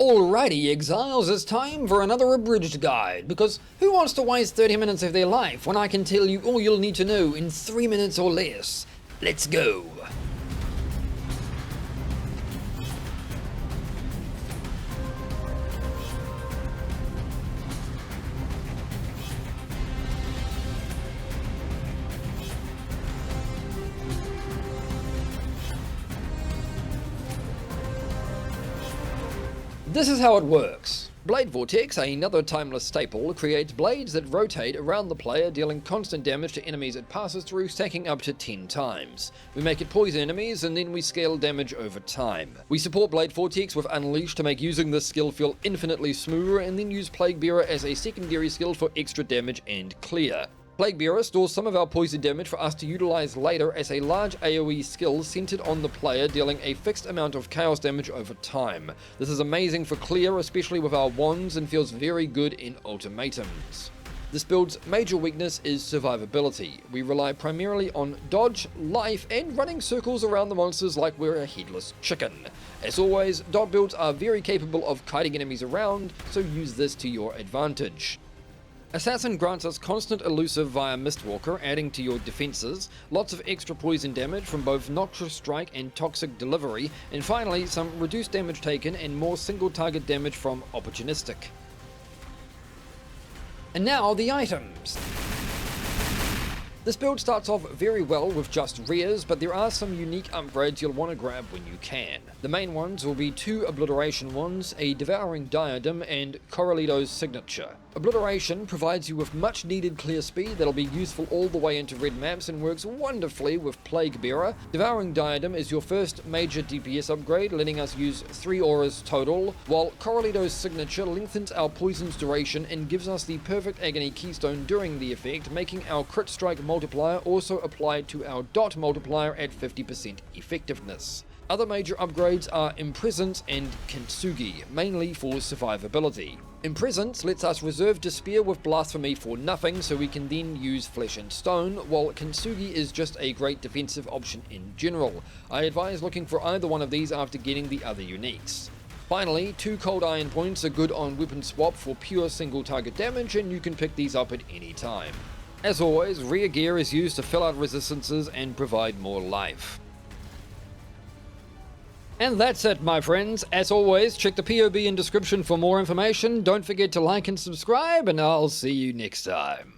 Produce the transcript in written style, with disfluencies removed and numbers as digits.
Alrighty, Exiles, it's time for another Abridged guide, because who wants to waste 30 minutes of their life when I can tell you all you'll need to know in 3 minutes or less? Let's go! This is how it works. Blade Vortex, another timeless staple, creates blades that rotate around the player, dealing constant damage to enemies it passes through, stacking up to 10 times. We make it poison enemies, and then we scale damage over time. We support Blade Vortex with Unleashed to make using this skill feel infinitely smoother, and then use Plaguebearer as a secondary skill for extra damage and clear. Plaguebearer stores some of our poison damage for us to utilize later as a large AoE skill centered on the player, dealing a fixed amount of chaos damage over time. This is amazing for clear, especially with our wands, and feels very good in ultimatums. This build's major weakness is survivability. We rely primarily on dodge, life, and running circles around the monsters like we're a headless chicken. As always, dot builds are very capable of kiting enemies around, so use this to your advantage. Assassin grants us constant elusive via Mistwalker, adding to your defenses, lots of extra poison damage from both Noxious Strike and Toxic Delivery, and finally some reduced damage taken and more single target damage from Opportunistic. And now the items! This build starts off very well with just rares, but there are some unique upgrades you'll want to grab when you can. The main ones will be 2 Obliteration wands, a Devouring Diadem, and Corralito's Signature. Obliteration provides you with much needed clear speed that'll be useful all the way into red maps and works wonderfully with Plaguebearer. Devouring Diadem is your first major DPS upgrade, letting us use 3 auras total, while Corralito's Signature lengthens our poison's duration and gives us the perfect agony keystone during the effect, making our crit strike multiplier also applied to our dot multiplier at 50% effectiveness. Other major upgrades are Imprisonance and Kintsugi, mainly for survivability. Imprisonance lets us reserve Despair with Blasphemy for nothing, so we can then use Flesh and Stone, while Kintsugi is just a great defensive option in general. I advise looking for either one of these after getting the other uniques. Finally, 2 Cold Iron points are good on Weapon Swap for pure single target damage, and you can pick these up at any time. As always, rear gear is used to fill out resistances and provide more life. And that's it, my friends. As always, check the POB in description for more information. Don't forget to like and subscribe, and I'll see you next time.